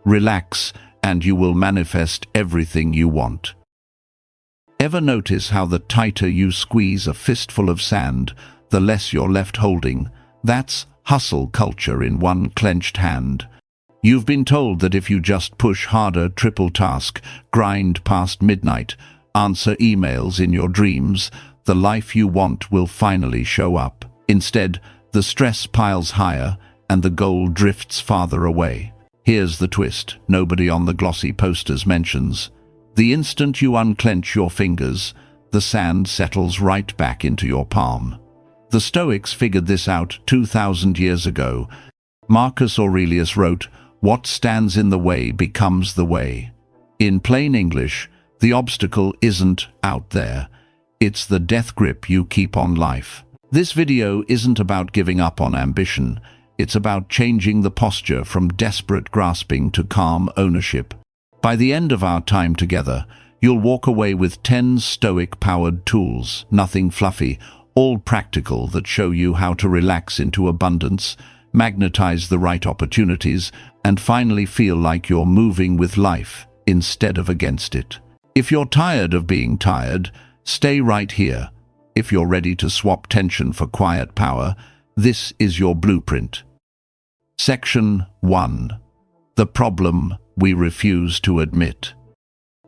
Relax, and you will manifest everything you want. Ever notice how the tighter you squeeze a fistful of sand, the less you're left holding? That's hustle culture in one clenched hand. You've been told that if you just push harder, triple task, grind past midnight, answer emails in your dreams, the life you want will finally show up. Instead, the stress piles higher and the goal drifts farther away. Here's the twist nobody on the glossy posters mentions. The instant you unclench your fingers, the sand settles right back into your palm. The Stoics figured this out 2,000 years ago. Marcus Aurelius wrote, "What stands in the way becomes the way." In plain English, the obstacle isn't out there. It's the death grip you keep on life. This video isn't about giving up on ambition. It's about changing the posture from desperate grasping to calm ownership. By the end of our time together, you'll walk away with 10 Stoic-powered tools, nothing fluffy, all practical, that show you how to relax into abundance, magnetize the right opportunities, and finally feel like you're moving with life instead of against it. If you're tired of being tired, stay right here. If you're ready to swap tension for quiet power, this is your blueprint. Section 1. The problem we refuse to admit.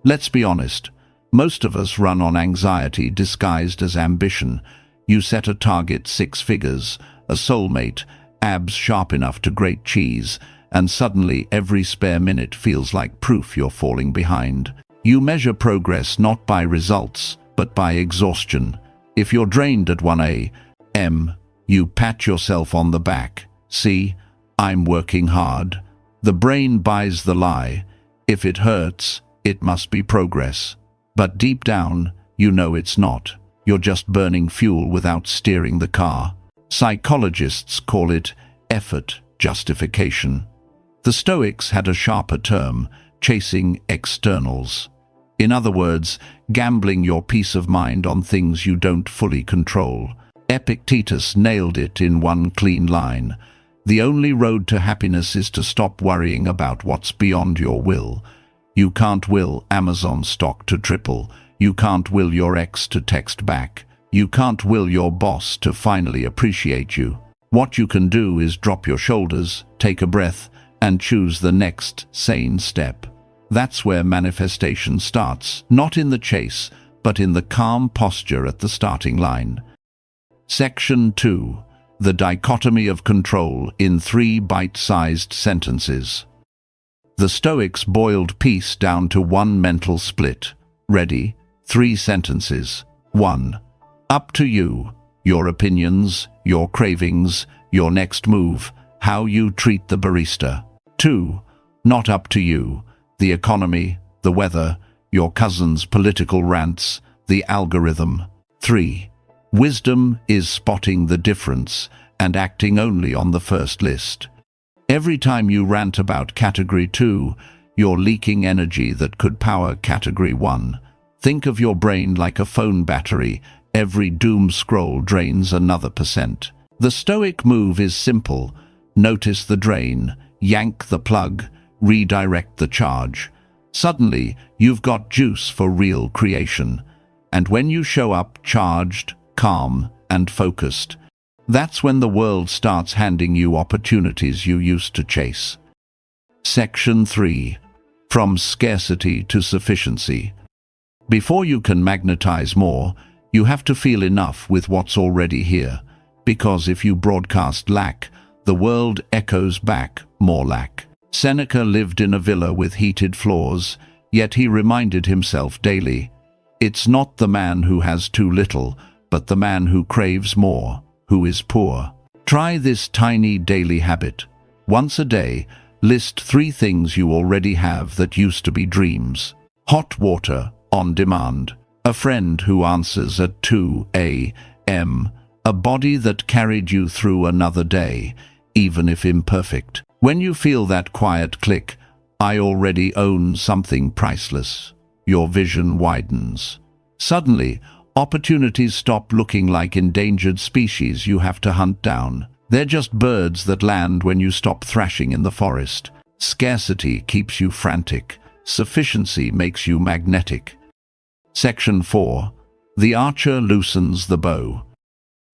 Let's be honest. Most of us run on anxiety disguised as ambition. You set a target 6 figures, a soulmate, abs sharp enough to grate cheese, and suddenly every spare minute feels like proof you're falling behind. You measure progress not by results, but by exhaustion. If you're drained at 1 a.m., you pat yourself on the back. See, I'm working hard. The brain buys the lie. If it hurts, it must be progress. But deep down, you know it's not. You're just burning fuel without steering the car. Psychologists call it effort justification. The Stoics had a sharper term, chasing externals. In other words, gambling your peace of mind on things you don't fully control. Epictetus nailed it in one clean line. The only road to happiness is to stop worrying about what's beyond your will. You can't will Amazon stock to triple. You can't will your ex to text back. You can't will your boss to finally appreciate you. What you can do is drop your shoulders, take a breath, and choose the next sane step. That's where manifestation starts, not in the chase, but in the calm posture at the starting line. Section 2. The Dichotomy of Control in 3 bite-sized sentences. The Stoics boiled peace down to one mental split. Ready? 3 sentences. 1. Up to you. Your opinions, your cravings, your next move, how you treat the barista. 2. Not up to you. The economy, the weather, your cousin's political rants, the algorithm. 3. Wisdom is spotting the difference and acting only on the first list. Every time you rant about Category 2, you're leaking energy that could power Category 1. Think of your brain like a phone battery. Every doom scroll drains another %. The Stoic move is simple. Notice the drain, yank the plug, redirect the charge. Suddenly, you've got juice for real creation. And when you show up charged, calm, and focused, that's when the world starts handing you opportunities you used to chase. Section 3. From scarcity to sufficiency. Before you can magnetize more, you have to feel enough with what's already here. Because if you broadcast lack, the world echoes back more lack. Seneca lived in a villa with heated floors, yet he reminded himself daily, it's not the man who has too little, but the man who craves more, who is poor. Try this tiny daily habit. Once a day, list 3 things you already have that used to be dreams. Hot water, on demand. A friend who answers at 2 a.m. A body that carried you through another day, even if imperfect. When you feel that quiet click, I already own something priceless, your vision widens. Suddenly, opportunities stop looking like endangered species you have to hunt down. They're just birds that land when you stop thrashing in the forest. Scarcity keeps you frantic. Sufficiency makes you magnetic. Section 4. The archer loosens the bow.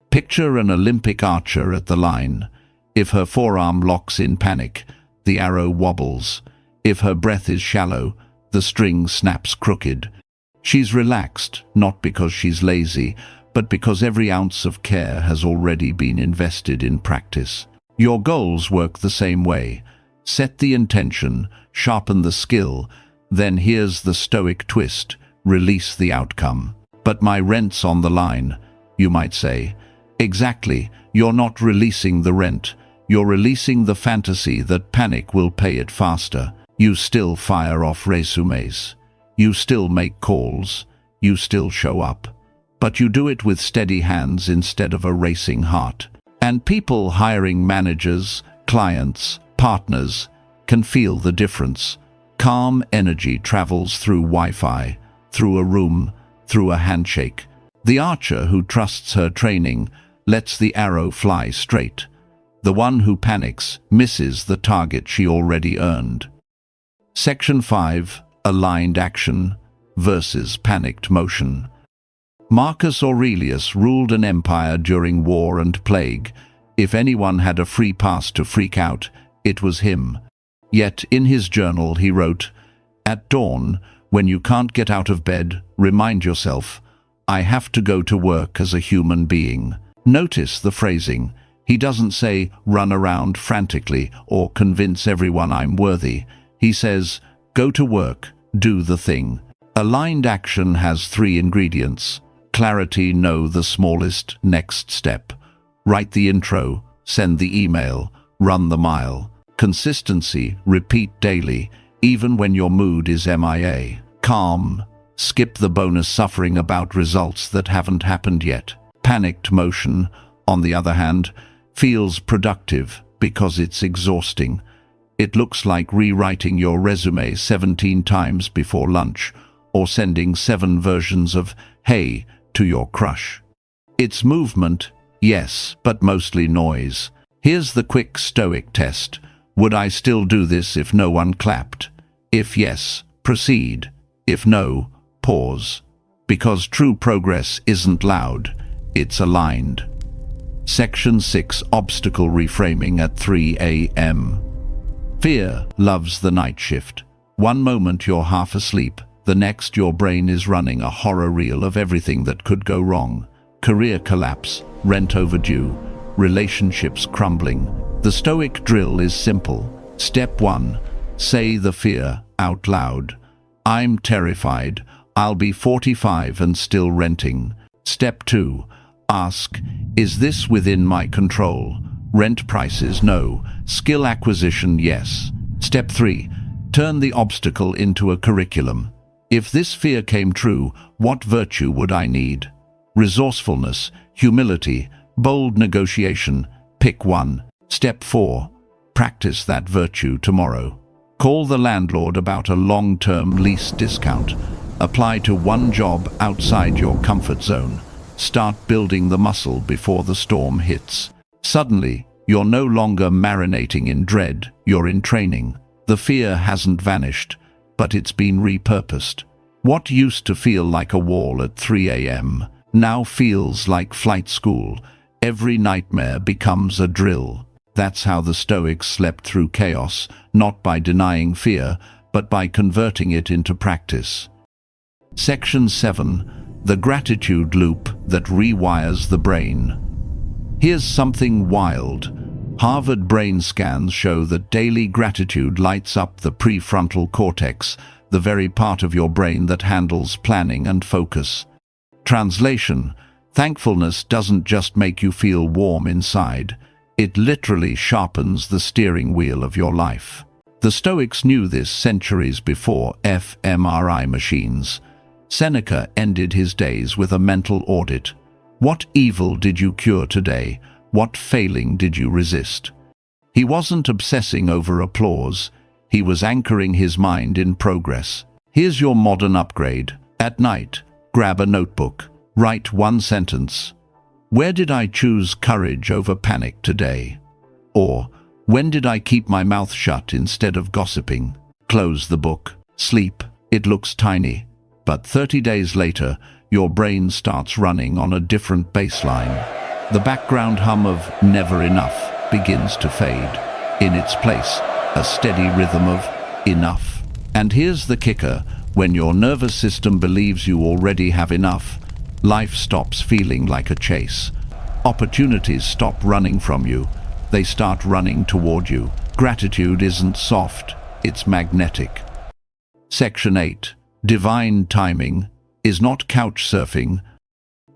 Picture an Olympic archer at the line. If her forearm locks in panic, the arrow wobbles. If her breath is shallow, the string snaps crooked. She's relaxed, not because she's lazy, but because every ounce of care has already been invested in practice. Your goals work the same way. Set the intention, sharpen the skill, then here's the Stoic twist: release the outcome. But my rent's on the line, you might say. Exactly, you're not releasing the rent. You're releasing the fantasy that panic will pay it faster. You still fire off resumes. You still make calls. You still show up. But you do it with steady hands instead of a racing heart. And people hiring managers, clients, partners can feel the difference. Calm energy travels through Wi-Fi, through a room, through a handshake. The archer who trusts her training lets the arrow fly straight. The one who panics misses the target she already earned. Section 5. Aligned action versus panicked motion. Marcus Aurelius ruled an empire during war and plague. If anyone had a free pass to freak out, it was him. Yet in his journal he wrote, "At dawn, when you can't get out of bed, remind yourself, I have to go to work as a human being." Notice the phrasing. He doesn't say, run around frantically or convince everyone I'm worthy. He says, go to work, do the thing. Aligned action has 3 ingredients. Clarity, know the smallest next step. Write the intro, send the email, run the mile. Consistency, repeat daily, even when your mood is MIA. Calm, skip the bonus suffering about results that haven't happened yet. Panicked motion, on the other hand, feels productive because it's exhausting. It looks like rewriting your resume 17 times before lunch, or sending 7 versions of "hey" to your crush. It's movement, yes, but mostly noise. Here's the quick Stoic test. Would I still do this if no one clapped? If yes, proceed. If no, pause. Because true progress isn't loud, it's aligned. Section 6. Obstacle reframing at 3 a.m. Fear loves the night shift. One moment you're half asleep, the next your brain is running a horror reel of everything that could go wrong. Career collapse, rent overdue, relationships crumbling. The Stoic drill is simple. Step 1. Say the fear out loud. I'm terrified. I'll be 45 and still renting. Step 2. Ask, is this within my control? Rent prices, no. Skill acquisition, yes. Step 3. Turn the obstacle into a curriculum. If this fear came true, what virtue would I need? Resourcefulness, humility, bold negotiation. Pick one. Step 4. Practice that virtue tomorrow. Call the landlord about a long-term lease discount. Apply to one job outside your comfort zone. Start building the muscle before the storm hits. Suddenly, you're no longer marinating in dread, you're in training. The fear hasn't vanished, but it's been repurposed. What used to feel like a wall at 3 a.m. now feels like flight school. Every nightmare becomes a drill. That's how the Stoics slept through chaos, not by denying fear, but by converting it into practice. Section 7. The gratitude loop that rewires the brain. Here's something wild. Harvard brain scans show that daily gratitude lights up the prefrontal cortex, the very part of your brain that handles planning and focus. Translation: thankfulness doesn't just make you feel warm inside, it literally sharpens the steering wheel of your life. The Stoics knew this centuries before fMRI machines. Seneca ended his days with a mental audit. What evil did you cure today? What failing did you resist? He wasn't obsessing over applause. He was anchoring his mind in progress. Here's your modern upgrade. At night, grab a notebook. Write one sentence. Where did I choose courage over panic today? Or, When did I keep my mouth shut instead of gossiping? Close the book. Sleep. It looks tiny, but 30 days later, your brain starts running on a different baseline. The background hum of never enough begins to fade. In its place, a steady rhythm of enough. And here's the kicker: when your nervous system believes you already have enough, life stops feeling like a chase. Opportunities stop running from you. They start running toward you. Gratitude isn't soft, it's magnetic. Section 8. Divine timing is not couch surfing.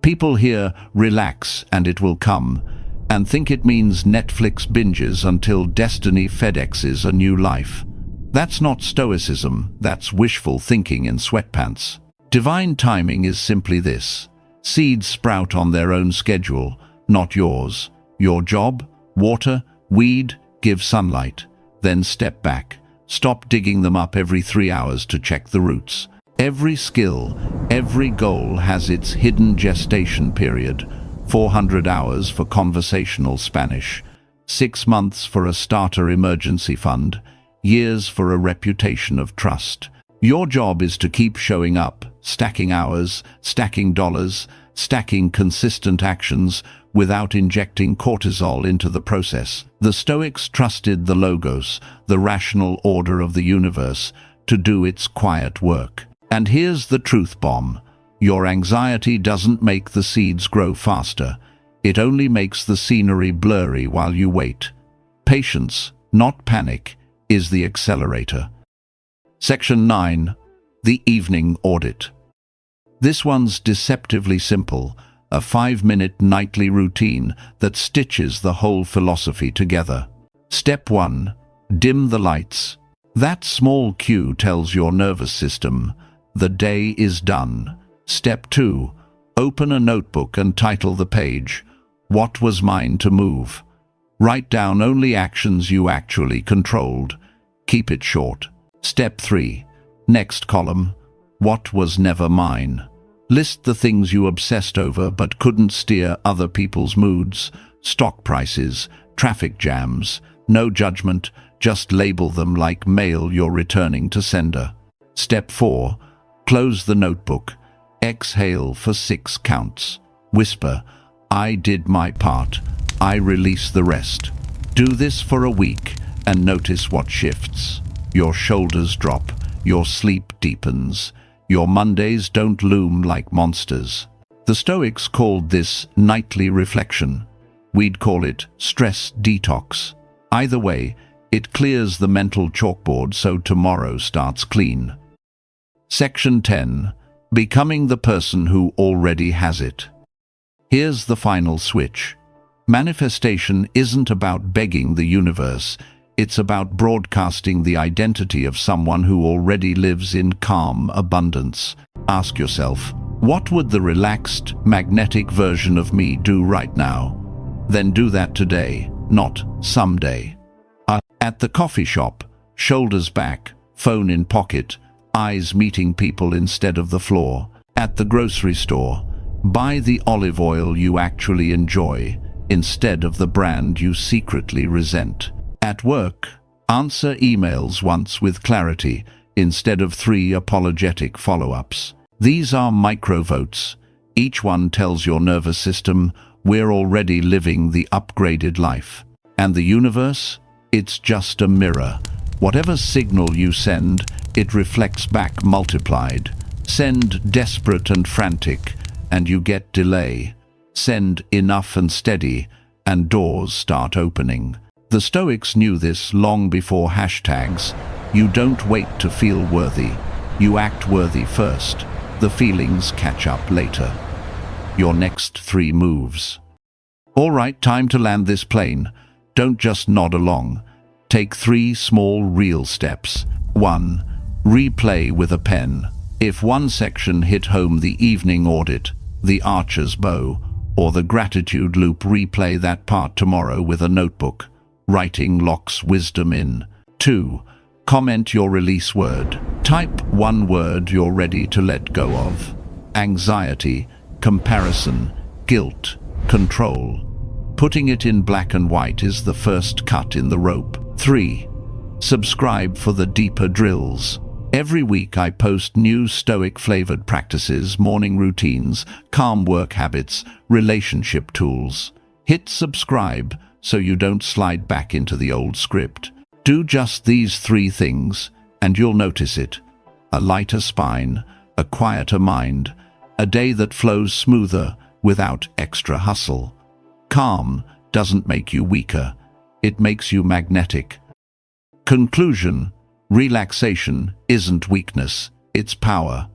People hear relax and it will come, and think it means Netflix binges until destiny FedExes a new life. That's not Stoicism, that's wishful thinking in sweatpants. Divine timing is simply this: seeds sprout on their own schedule, not yours. Your job: water, weed, give sunlight. Then step back. Stop digging them up every 3 hours to check the roots. Every skill, every goal has its hidden gestation period. 400 hours for conversational Spanish, 6 months for a starter emergency fund, years for a reputation of trust. Your job is to keep showing up, stacking hours, stacking dollars, stacking consistent actions without injecting cortisol into the process. The Stoics trusted the logos, the rational order of the universe, to do its quiet work. And here's the truth bomb: your anxiety doesn't make the seeds grow faster. It only makes the scenery blurry while you wait. Patience, not panic, is the accelerator. Section 9. The Evening Audit. This one's deceptively simple, a 5-minute nightly routine that stitches the whole philosophy together. Step 1. Dim the lights. That small cue tells your nervous system the day is done. Step 2. Open a notebook and title the page, "What was mine to move?" Write down only actions you actually controlled. Keep it short. Step 3. Next column, "What was never mine?" List the things you obsessed over but couldn't steer other people's moods: stock prices, traffic jams. No judgment, just label them like mail you're returning to sender. Step 4. Close the notebook. Exhale for 6 counts. Whisper, "I did my part. I release the rest." Do this for a week and notice what shifts. Your shoulders drop, your sleep deepens, your Mondays don't loom like monsters. The Stoics called this nightly reflection. We'd call it stress detox. Either way, it clears the mental chalkboard so tomorrow starts clean. Section 10. Becoming the person who already has it. Here's the final switch. Manifestation isn't about begging the universe. It's about broadcasting the identity of someone who already lives in calm abundance. Ask yourself, what would the relaxed, magnetic version of me do right now? Then do that today, not someday. At the coffee shop, shoulders back, phone in pocket, eyes meeting people instead of the floor. At the grocery store, buy the olive oil you actually enjoy instead of the brand you secretly resent. At work, answer emails once with clarity instead of 3 apologetic follow-ups. These are micro-votes. Each one tells your nervous system we're already living the upgraded life. And the universe? It's just a mirror. Whatever signal you send, it reflects back multiplied. Send desperate and frantic, and you get delay. Send enough and steady, and doors start opening. The Stoics knew this long before hashtags. You don't wait to feel worthy. You act worthy first. The feelings catch up later. Your next 3 moves. All right, time to land this plane. Don't just nod along. Take 3 small, real steps. 1. Replay with a pen. If one section hit home: the evening audit, the archer's bow, or the gratitude loop, replay that part tomorrow with a notebook. Writing locks wisdom in. 2. Comment your release word. Type 1 word you're ready to let go of. Anxiety, comparison, guilt, control. Putting it in black and white is the first cut in the rope. 3. Subscribe for the deeper drills. Every week I post new Stoic-flavored practices, morning routines, calm work habits, relationship tools. Hit subscribe so you don't slide back into the old script. Do just these 3 things and you'll notice it. A lighter spine, a quieter mind, a day that flows smoother without extra hustle. Calm doesn't make you weaker, it makes you magnetic. Conclusion: relaxation isn't weakness, it's power.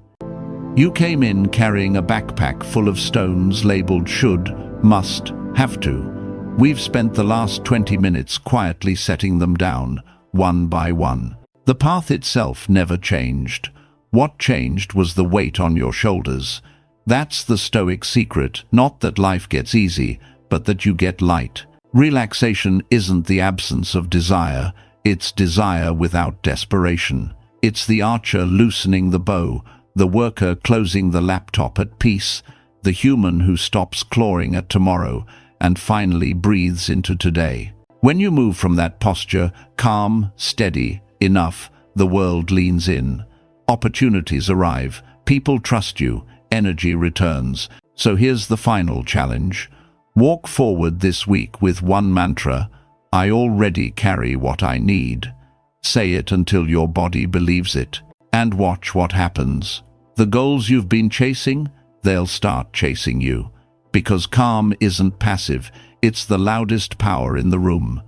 You came in carrying a backpack full of stones labeled should, must, have to. We've spent the last 20 minutes quietly setting them down, one by one. The path itself never changed. What changed was the weight on your shoulders. That's the Stoic secret, not that life gets easy, but that you get light. Relaxation isn't the absence of desire, it's desire without desperation. It's the archer loosening the bow, the worker closing the laptop at peace, the human who stops clawing at tomorrow and finally breathes into today. When you move from that posture, calm, steady, enough, the world leans in. Opportunities arrive, people trust you, energy returns. So here's the final challenge. Walk forward this week with one mantra: I already carry what I need. Say it until your body believes it. And watch what happens. The goals you've been chasing, they'll start chasing you. Because calm isn't passive, it's the loudest power in the room.